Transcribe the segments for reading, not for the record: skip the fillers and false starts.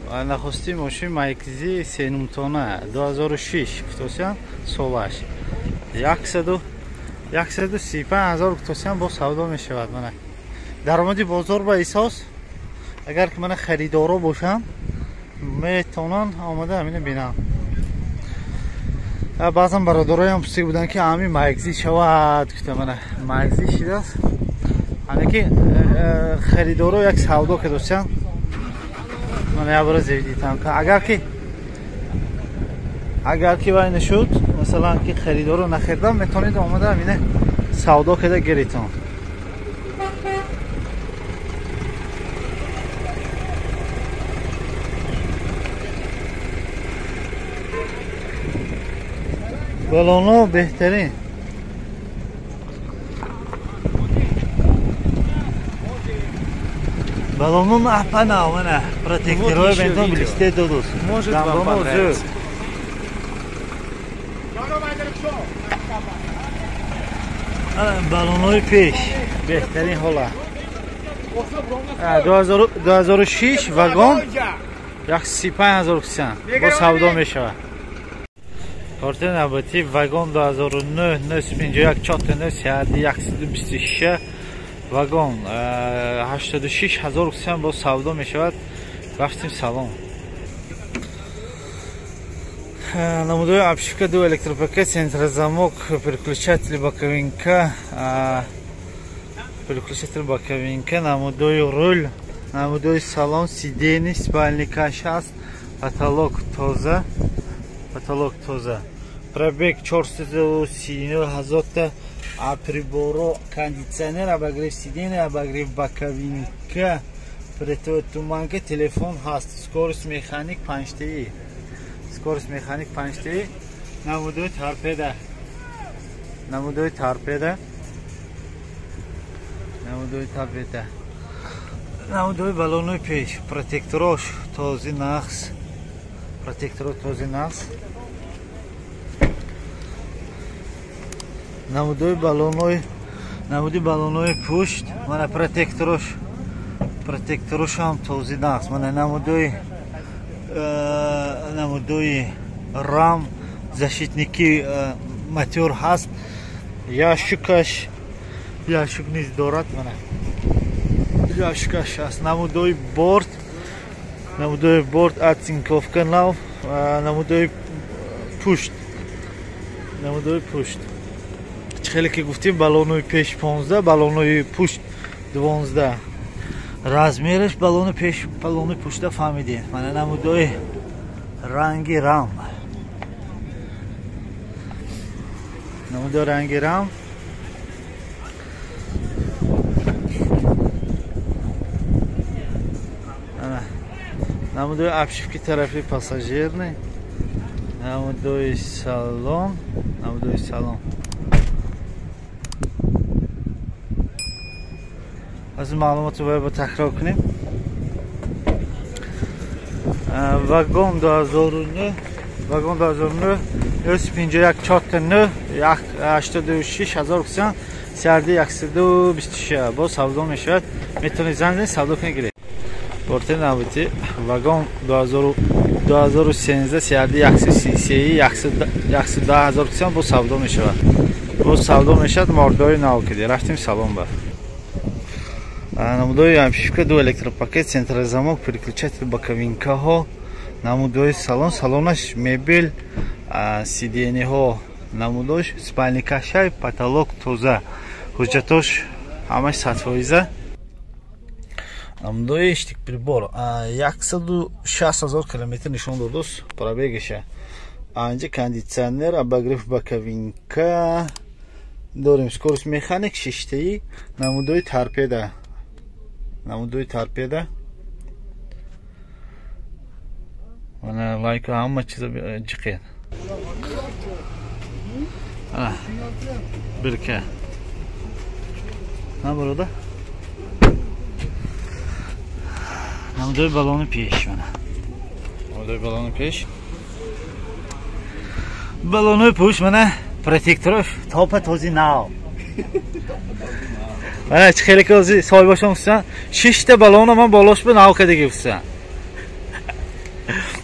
нахости мошин Майкзи сенумтона 2006 кутосян солаш 135,000 кутосян бо савдо мешавад. Мана даромади бозор ба эсос агар ки мана харидоро бошам метавонан омада ҳамина бинам. баъзан бародароям пурсида будан ки ами Майкзи шавад гуфта мана Майкзи шидааст. ҳана ки харидоро як савдо кардосян мана ябора зевидитам ка агар ки вай нашуд масалан ки харидоро нахердам метавонед омада ҳамина савдо карда гиритон. балоно беҳтарин. балоно наҳпана мана протекторҳои бентон блисте додост. Может вам понравится. балонои пеш беҳтарин ҳола 2006 вагон 135,000 кусан бо савдо мешавад. корти навбатӣ вагон 2009 951 49 126 вагон 86,000 кусан бо савдо мешавад. рафтим салон. намудои обшивка 2 электропакет, центрозамок, переключатель боковинка, намудои руль, намудои салон, сидени, спальный каш, потолок тоза. Пробег 439,000, а приборо кондиционер, обогрев сидения, обогрев боковинка, противотуманка, телефон хаст, скорость механик 5T. Скорость механик 5T. Намудои торпеда. намудои балонои пеш, протекторош този нақс. намудои балонои пушт, мана протекторош ҳам този нақс. мана намудои рам, защитники мотор ҳаст. яшук низ дорад. мана яшукаш ҳаст. намудои борт отсинковка нав. намудои пушт. хеле ки гуфтим балонои пеш 15, балонои пушт 12. размераш балони пеш, балони пушта фаҳмидем. мана намудои ранги рам. намудои обшивки тарафи пассажирный. намудои салон. аз маълумотро бояд такрор кунем. вагон 2009 951 86,000 кусан сарди 126 бо савдо мешавад. метавонед занзани савдо кунед гиред. корти навбатӣ вагон 2013 сарди 110,000 кусан бо савдо мешавад. мордори нав киде. рафтим салон бар. намудои обшивка 2 электропакет, центрозамок, переключатель боковинкаҳо. намудои салонаш мебел, сидениҳо, намудош спальный кашай, потолок тоза. ҳуҷҷатош ҳамаш 100%. намудои штикприбор 160,000 километр нишон додост. пробегиша анҷа кондиционер, обогрев боковинка дорем. скорость механик 6T. намудои торпеда. мана лайка ҳама чиза ҷиқед. бирка наборода. намудои балони пеш. балонои пуш мана протекторош топа този нав. мана чи хеле ки ози соҳибашон гуфтан 6 та балоно ман болош бо нав карда гуфтан.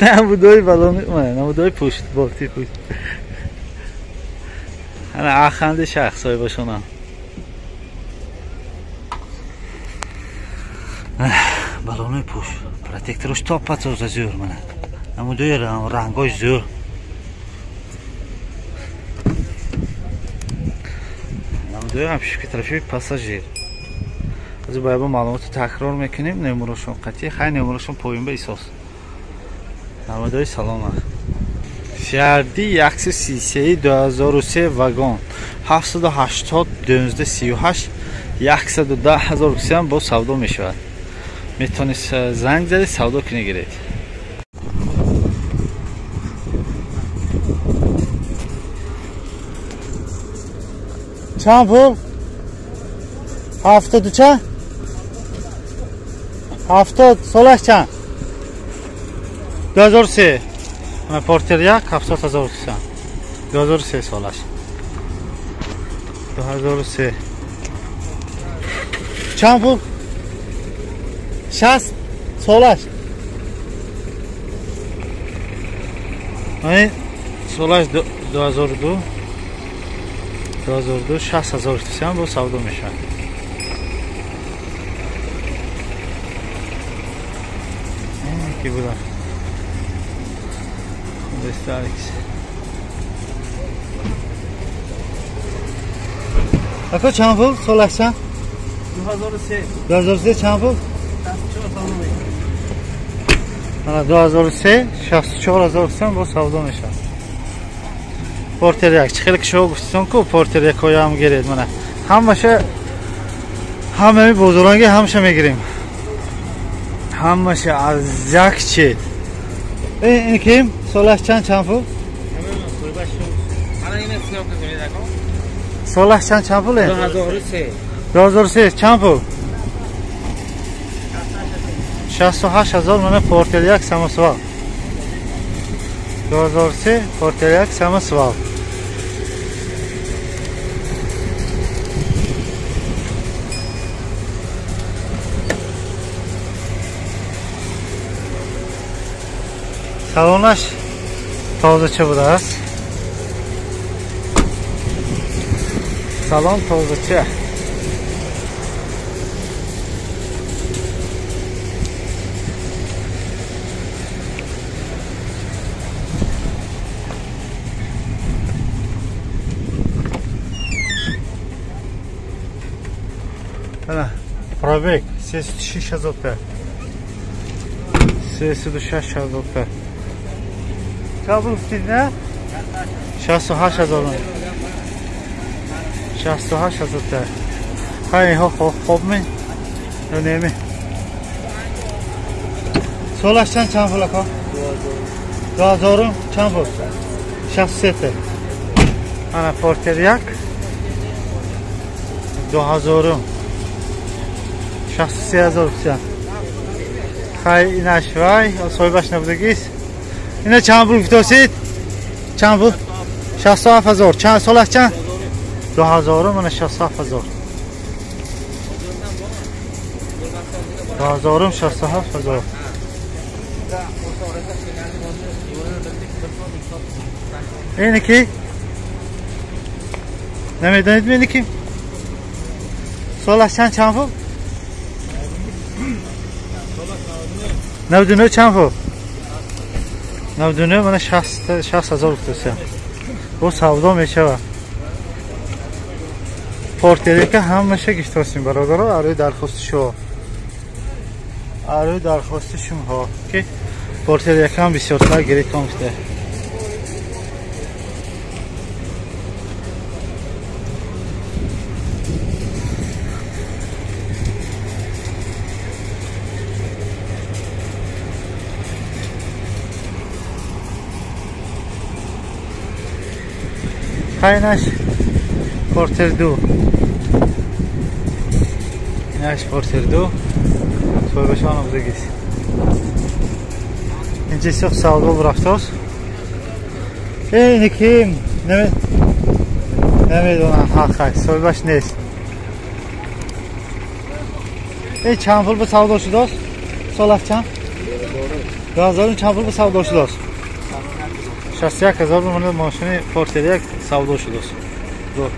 نمودای بالون نمودای پشت بالتی پشت انا اخنده شخصای باشونا بالونای پشت پروتکتورش تا پاتوز زور منه نمودای رنگای زور نمودای همش که طرفی پاساژیر از باید با معلومات تکرار میکنیم نمرهشون قطعی خیلی نمرهشون پایین به اساس نمودای سلام شهردی 133 2003 واگن 780 1238 110,000 روپیه هم با سودا میشود میتونید زنگ زدید سودا کنید گیرید چند پول 70 چند 70 سالش چند 2003 پورتر یک 70,000 روپیه 2003 سالش 2003 چند پول 60 سالش این سالش 2002 60,000 روپیه هم با سودا میشه این کی بوده بستارکس اکو چند پول سالش چند 2003 چند پول 2003 64,000 روپیه با سودا میشه پورتر یک خیلی شو گفتم که پورتر یک های هم گیرید منه همشه همه بزرگی همشه میگیریم همشه از یک چید این کیم سالش چند پول سالش چند پوله 2003 چند پول 68,000 منه پورتر یک سمسوا 2003 پورتر یک سمسوا سالونش تازه چه بوده است سالون تازه چه پروبک 36,000 تا 36,000 تا کابل فتید نه 68,000 68,000 تا خیلی خوب می نمی سالش چند پول که 2000 چند پول 63 تا انا پورتر یک 2000 63,000 روپیه خیلی این اشوای صاحبش نبودگیست اینه چند پول گفتید چند پول 67,000 چند سالش چند 2000 من 67,000 2000 67,000 اینه کی نمیدونید بینی کی سالش چند پول 99 چند پول 99 من 60,000 روپیه با سودا میشه پورتری که همشه گشتاسیم برادرها آره درخواست شو آره درخواست شما که پورتری یکم بسیار گرید کامسته خیلیش پورتر دو اینش پورتر دو توی بشان بزرگیست اینجا سخت سودا برفتاست اینی که نمیدونم حقیقی سوی بش نیست این چند پول به سودا شده است؟ سالش چند؟ Gazların çand pul savdo shudasiz? 61000 mana mashina Porteda savdo shudasiz. Zo'r.